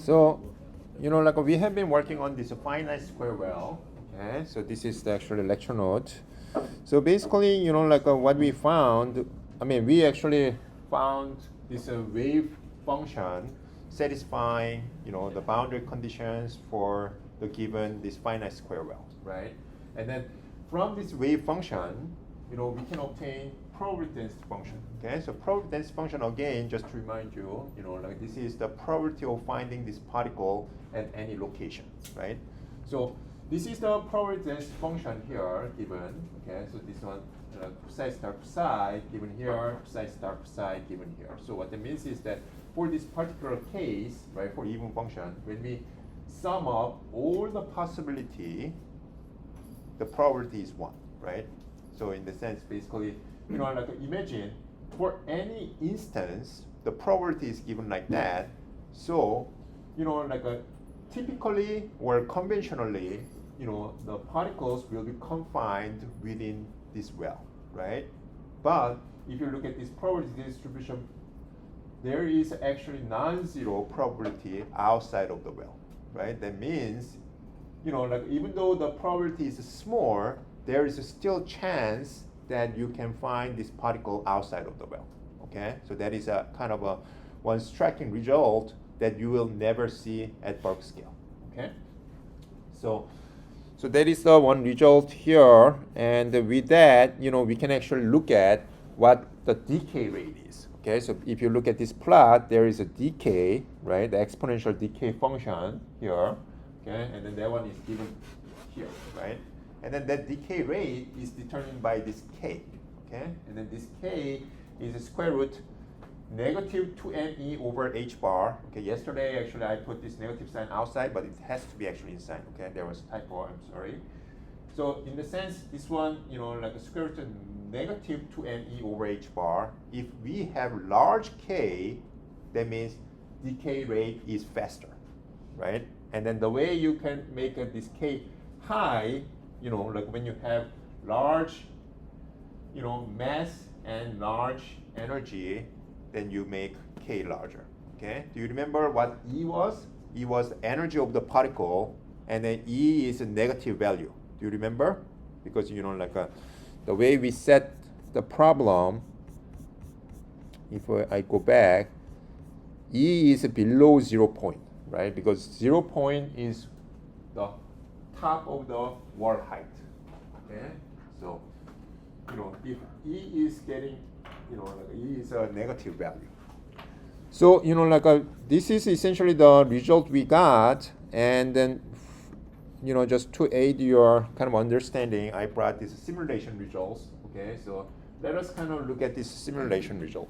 So, like we have been working on this finite square well. Okay, so this is the actual lecture note. So basically, like what we found, we actually found this wave function satisfying, the boundary conditions for the given this finite square well, right? And then from this wave function, we can obtain probability density function. Okay, so probability density function again, just to remind you, like this is the probability of finding this particle at any location, right? So this is the probability density function here given. Okay, so this one psi star psi given here, psi star psi given here. So what that means is that for this particular case, right, for even function, when we sum up all the possibility, the probability is 1, right? So in the sense, basically, like imagine for any instance, the probability is given like that. So, like typically or conventionally, the particles will be confined within this well, right? But if you look at this probability distribution, there is actually non-zero probability outside of the well, right? That means, like even though the probability is small, there is still chance that you can find this particle outside of the well. Okay, so that is a kind of a one striking result that you will never see at bulk scale. Okay, so that is the one result here, and with that, we can actually look at what the decay rate is. Okay, so if you look at this plot, there is a decay, right? The exponential decay function here. Okay, and then that one is given here, right? And then that decay rate is determined by this k, okay? And then this k is the square root negative 2me over h bar. Okay, yesterday actually I put this negative sign outside, but it has to be actually inside, okay? There was a typo, I'm sorry. So in the sense, this one, like a square root of negative 2me over h bar, if we have large k, that means decay rate is faster, right? And then the way you can make this k high, like when you have large, mass and large energy, then you make k larger. Okay? Do you remember what E was? E was energy of the particle, and then E is a negative value. Do you remember? Because like the way we set the problem, if I go back, E is below 0 point, right? Because 0 point is the top of the wall height. Okay, so if E is getting, like E is a negative value. So like this is essentially the result we got, and then just to aid your kind of understanding, I brought these simulation results. Okay, so let us kind of look at this simulation result.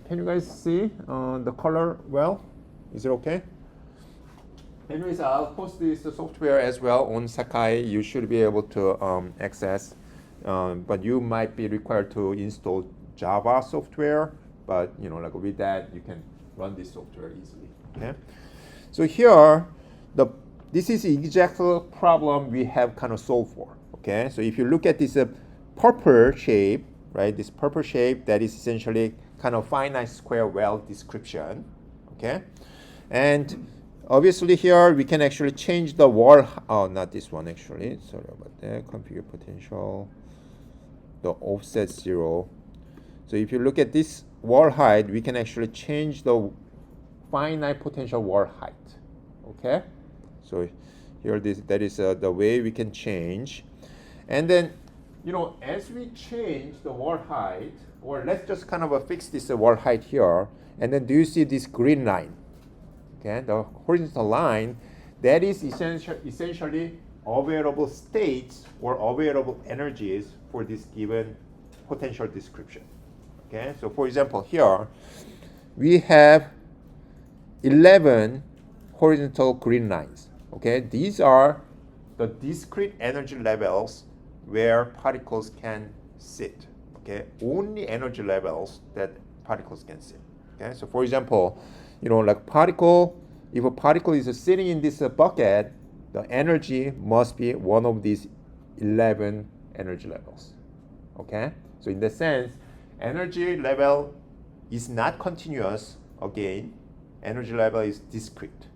Can you guys see the color well? Is it okay? Anyways, I'll post this software as well on Sakai. You should be able to access, but you might be required to install Java software. But like with that, you can run this software easily. Okay. So here, this is the exact problem we have kind of solved for. Okay. So if you look at this purple shape, right? This purple shape that is essentially kind of finite square well description. Okay, and obviously here we can actually change the wall, not this one actually, sorry about that, configure potential, the offset 0. So if you look at this wall height, we can actually change the finite potential wall height, okay? So here that is the way we can change. And then, as we change the wall height, or let's just kind of fix this wall height here, and then do you see this green line? Okay, the horizontal line, that is essentially available states or available energies for this given potential description. Okay, so for example, here we have 11 horizontal green lines. Okay, these are the discrete energy levels where particles can sit. Okay, only energy levels that particles can sit. Okay, so for example, like if a particle is sitting in this bucket, the energy must be one of these 11 energy levels. Okay, so in the sense, energy level is not continuous. Again, energy level is discrete.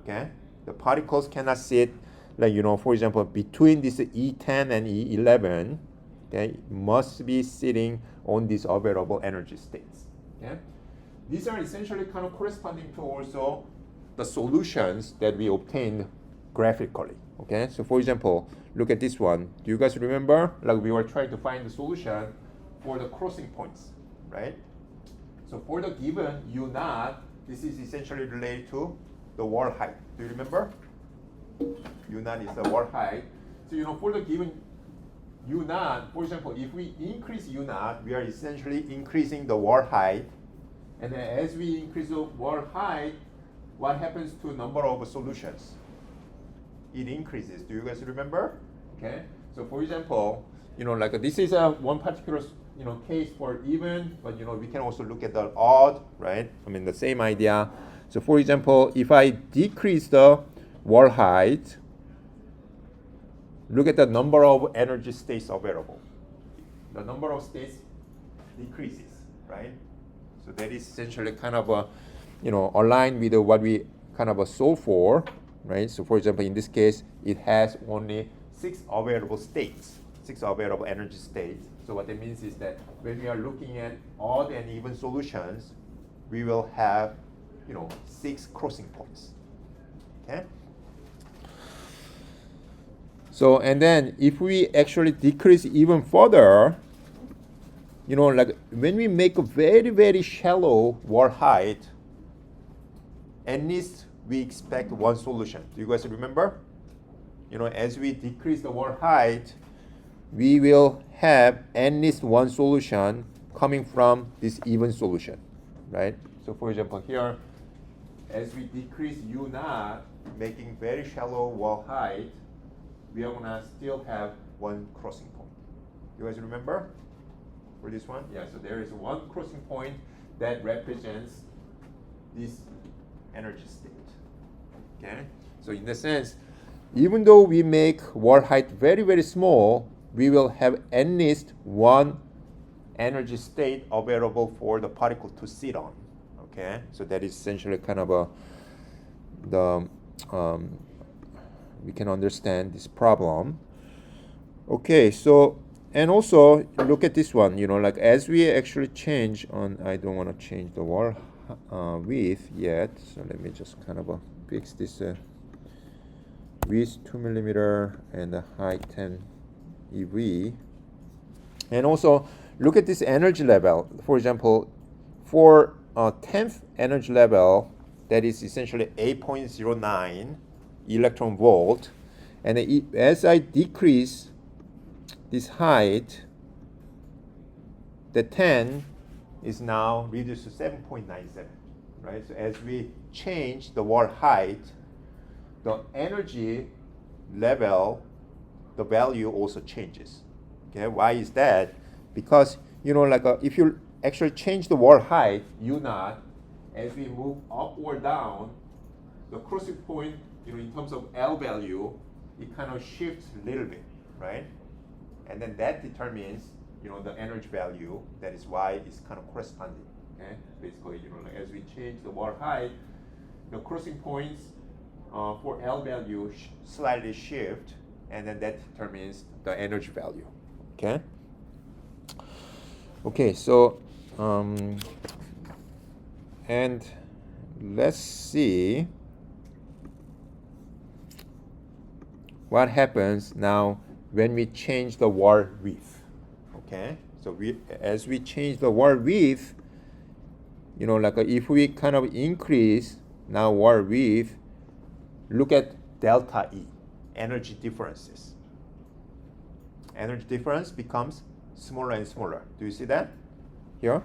Okay, the particles cannot sit, like, you know, for example, between this E10 and E11. Okay, it must be sitting on these available energy states. Okay, these are essentially kind of corresponding to also the solutions that we obtained graphically. Okay, so for example, look at this one. Do you guys remember? Like, we were trying to find the solution for the crossing points, right? So for the given U naught, this is essentially related to the wall height. Do you remember? U naught is the wall height. So, you know, for the given U naught, for example, if we increase U naught, we are essentially increasing the wall height. And then as we increase the wall height, what happens to number of solutions? It increases. Do you guys remember? Okay. So for example, you know, like this is a one particular, you know, case for even, but, you know, we can also look at the odd, right? I mean, the same idea. So for example, if I decrease the wall height, look at the number of energy states available. The number of states decreases, right? So that is essentially kind of a, you know, aligned with what we kind of solve for, right? So for example, in this case, it has only 6 available states, 6 available energy states. So what that means is that when we are looking at odd and even solutions, we will have, you know, 6 crossing points. Okay. So, and then if we actually decrease even further, you know, like when we make a very, very shallow wall height, at least we expect one solution. Do you guys remember? You know, as we decrease the wall height, we will have at least one solution coming from this even solution, right? So for example, here, as we decrease U naught, making very shallow wall height, we are gonna still have one crossing point. You guys remember for this one? Yeah, so there is one crossing point that represents this energy state. Okay, so in the sense, even though we make wall height very, very small, we will have at least one energy state available for the particle to sit on. Okay, so that is essentially kind of we can understand this problem. Okay, so, and also look at this one, you know, like as we actually change on, I don't want to change the wall width yet, so let me just kind of fix this width 2 millimeter and the height 10 EV. And also look at this energy level. For example, for 10th energy level, that is essentially 8.09 electron volt, and as I decrease this height, the 10 is now reduced to 7.97, right? So as we change the wall height, the energy level, the value also changes. Okay, why is that? Because, you know, like if you actually change the wall height, U naught, as we move up or down, the crossing point, you know, in terms of L value, it kind of shifts a little bit, right? And then that determines, you know, the energy value. That is why it's kind of corresponding. Okay, basically, you know, like as we change the wall height, the crossing points for L value slightly shift, and then that determines the energy value. Okay. Okay, so and let's see what happens now when we change the wall width. Okay, so as we change the wall width, you know, like if we kind of increase now wall width, look at delta E, energy differences. Energy difference becomes smaller and smaller. Do you see that here?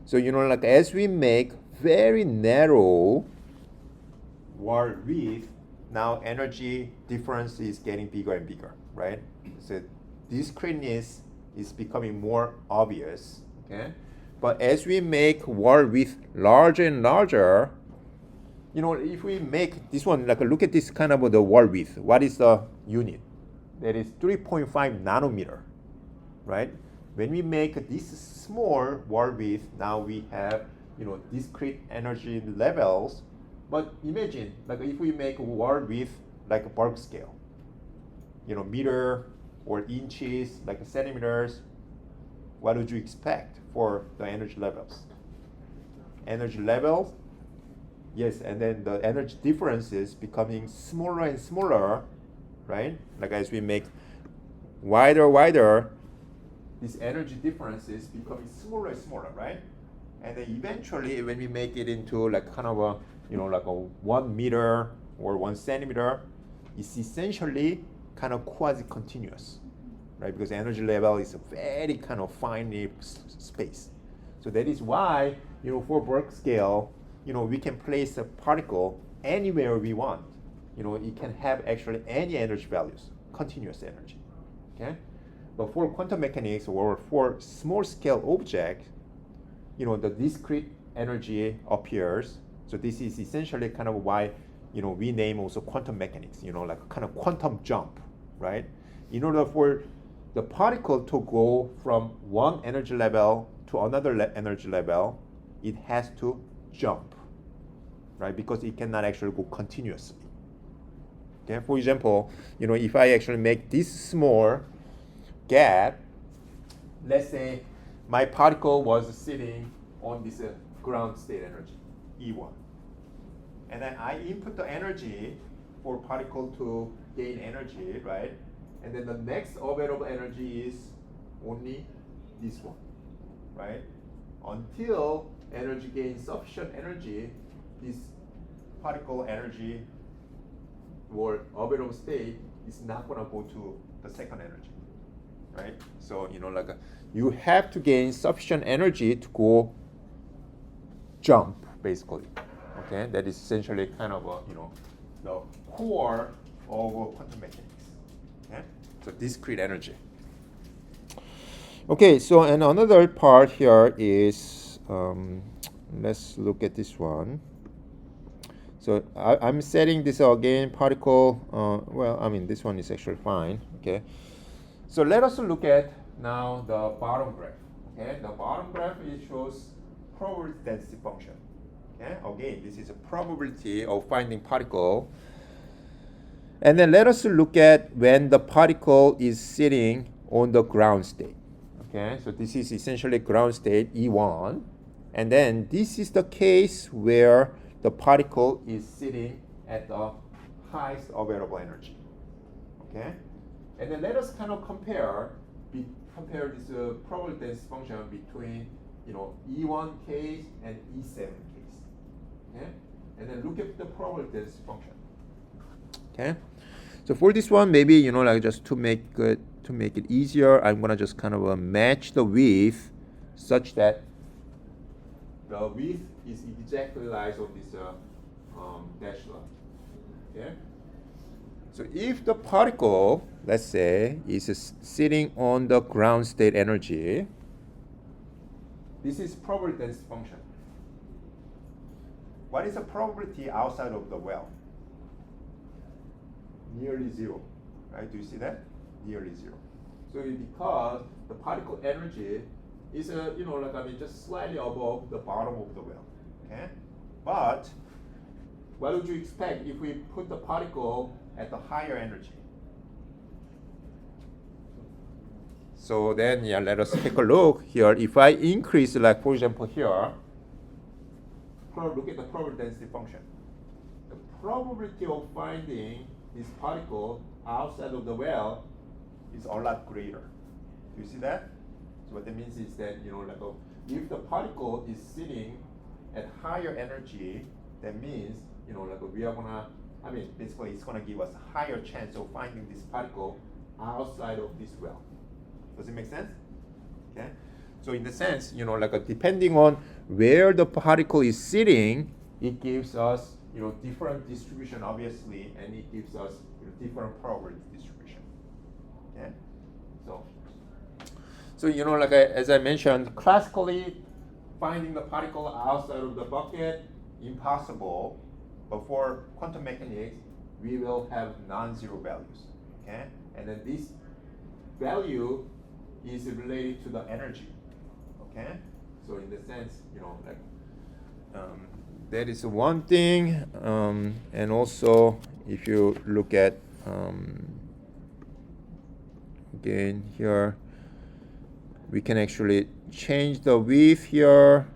So, you know, like as we make very narrow wall width, now energy difference is getting bigger and bigger, right? So discreteness is becoming more obvious, okay? But as we make wall width larger and larger, you know, if we make this one, like look at this kind of the wall width. What is the unit? That is 3.5 nanometer, right? When we make this small wall width, now we have, you know, discrete energy levels But imagine, like if we make a word with like a bulk scale, meter or inches, like centimeters, what would you expect for the energy levels? Energy levels, yes, and then the energy differences becoming smaller and smaller, right? Like as we make wider, these energy differences becoming smaller and smaller, right? And then eventually, when we make it into like kind of a, like a 1 meter or 1 centimeter, it's essentially kind of quasi-continuous, right? Because energy level is a very kind of finite space. So that is why, for Borg scale, we can place a particle anywhere we want. It can have actually any energy values, continuous energy, okay? But for quantum mechanics or for small scale objects, the discrete energy appears. So this is essentially kind of why, we name also quantum mechanics, like a kind of quantum jump, right? In order for the particle to go from one energy level to another energy level, it has to jump, right? Because it cannot actually go continuously. Okay, for example, if I actually make this small gap, let's say my particle was sitting on this ground state energy, E1. And then I input the energy for particle to gain energy, right? And then the next available energy is only this one, right? Until energy gains sufficient energy, this particle energy or available state is not going to go to the second energy, right? So, you have to gain sufficient energy to go jump, basically. Okay, that is essentially kind of the core of quantum mechanics. Okay, so discrete energy. Okay, so and another part here is let's look at this one. So I'm setting this again particle. This one is actually fine. Okay, so let us look at now the bottom graph. Okay, the bottom graph it shows probability density function. Okay, again, this is a probability of finding particle. And then let us look at when the particle is sitting on the ground state. Okay, so this is essentially ground state E1. And then this is the case where the particle is sitting at the highest available energy. Okay, and then let us kind of compare this probability density function between E1 case and E7 case. Okay, and then look at the probability density function. Okay, so for this one, maybe like just to make it easier, I'm gonna just kind of match the width such that the width is exactly lies on this dashed line. Okay, so if the particle, let's say, is sitting on the ground state energy, this is probability density function. What is the probability outside of the well? Nearly zero, right? Do you see that? Nearly zero. So because the particle energy is just slightly above the bottom of the well, okay? But what would you expect if we put the particle at the higher energy? So then, let us take a look here. If I increase, like for example here, look at the probability density function. The probability of finding this particle outside of the well is a lot greater. Do you see that? So what that means is that if the particle is sitting at higher energy, that means we are gonna basically it's gonna give us a higher chance of finding this particle outside of this well. Does it make sense? Okay. So in the sense, depending on where the particle is sitting, it gives us different distribution obviously, and it gives us different probability distribution. Okay. So as I mentioned, classically finding the particle outside of the bucket impossible, but for quantum mechanics we will have non-zero values. Okay, and then this value is related to the energy. Okay, so in the sense that is one thing. And also, if you look at again here, we can actually change the width here.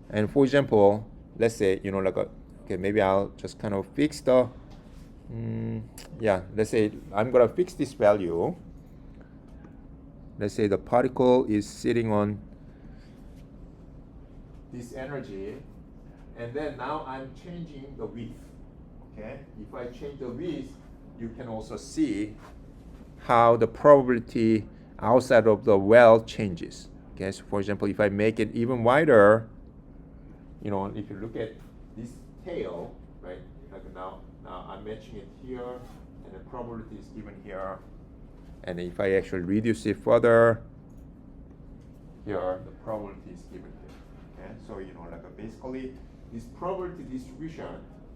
And for example, let's say, you know, like okay, maybe I'll just kind of fix the, yeah, let's say I'm gonna fix this value. Let's say the particle is sitting on this energy, and then now I'm changing the width. Okay, if I change the width, you can also see how the probability outside of the well changes. Okay, so for example, if I make it even wider, you know, if you look at this tail, right? Like now I'm matching it here, and the probability is given here. And if I actually reduce it further, here the probability is given here. Okay, so you know, like basically, this probability distribution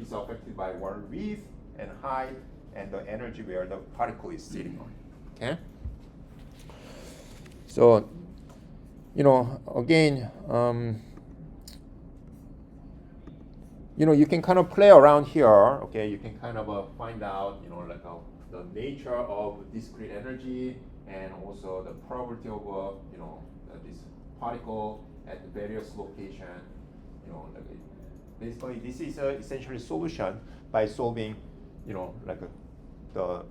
is affected by water width and height and the energy where the particle is sitting on. Okay. So, you know, again, you know, you can kind of play around here. Okay, you can kind of find out, you know, like the nature of discrete energy and also the probability of, you know, this particle at various location. You know, like basically this is essentially solution by solving, you know, like the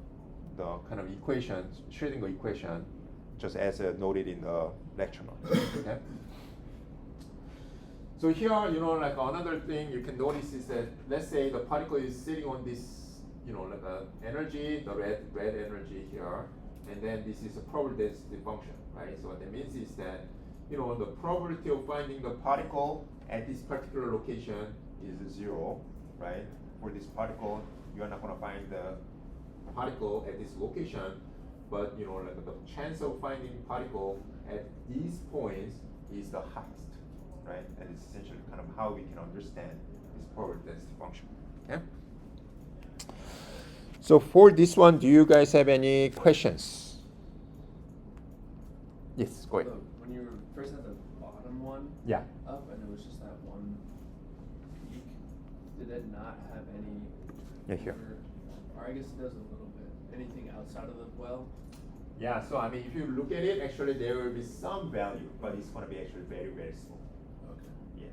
kind of equation, Schrödinger equation, just as noted in the lecture notes. Okay. So here, you know, like another thing you can notice is that, let's say the particle is sitting on this, you know, like energy, the red energy here, and then this is a probability density function, right? So what that means is that, you know, the probability of finding the particle at this particular location is 0, right? For this particle, you are not going to find the particle at this location, but you know, like the chance of finding particle at these points is the highest, right? And it's essentially kind of how we can understand this probability density function. Okay. So for this one, do you guys have any questions? Yes, go ahead. So when you were first at the bottom one, yeah, up, and it was just that one peak, did it not have any? Yeah, here. Or I guess it does a little bit. Anything outside of the well? Yeah, so I mean, if you look at it, actually there will be some value, but it's going to be actually very, very small. Okay. Yes.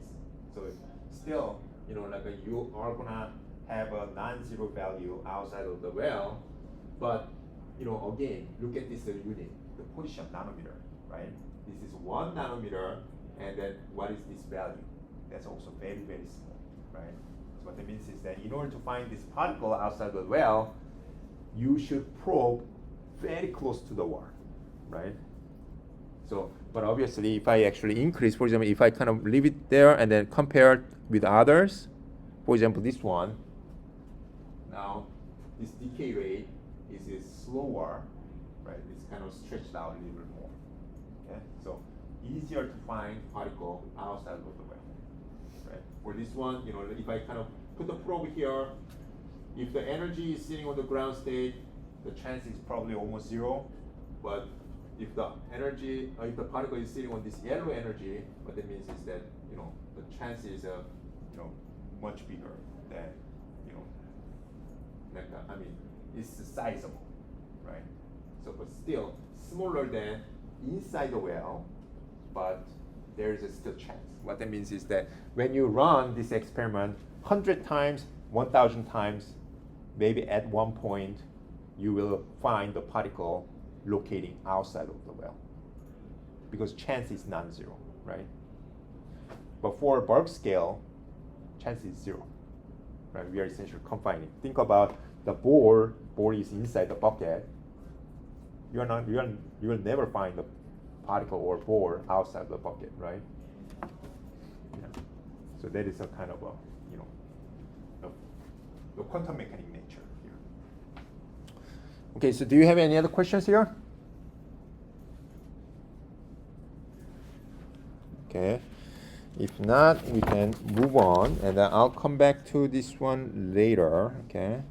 So still, you know, like you are going to have a non-zero value outside of the well, but, you know, again, look at this unit, the position nanometer, right? This is 1 nanometer, and then what is this value? That's also very, very small, right? So what that means is that in order to find this particle outside the well, you should probe very close to the wall, right? So, but obviously, if I actually increase, for example, if I kind of leave it there and then compare it with others, for example, this one, now this decay rate is slower, right? It's kind of stretched out a little bit more. Okay, so easier to find particle outside of the well, right? For this one, you know, if I kind of put the probe here, if the energy is sitting on the ground state, the chance is probably almost 0. But if the energy, if the particle is sitting on this yellow energy, what that means is that, you know, the chance is, you know, much bigger than, you know, like I mean, it's sizable, right? So, but still smaller than inside the well, but there is still chance. What that means is that when you run this experiment 100 times, 1,000 times, maybe at one point you will find the particle locating outside of the well, because chance is non-zero, right? But for a bulk scale, chance is 0, right? We are essentially confining. Think about the ball is inside the bucket. You will never find the particle or ball outside the bucket, right? Yeah. So that is a kind of a, you know, the quantum mechanic nature here. Okay, so do you have any other questions here? Okay, if not, we can move on, and then I'll come back to this one later, okay?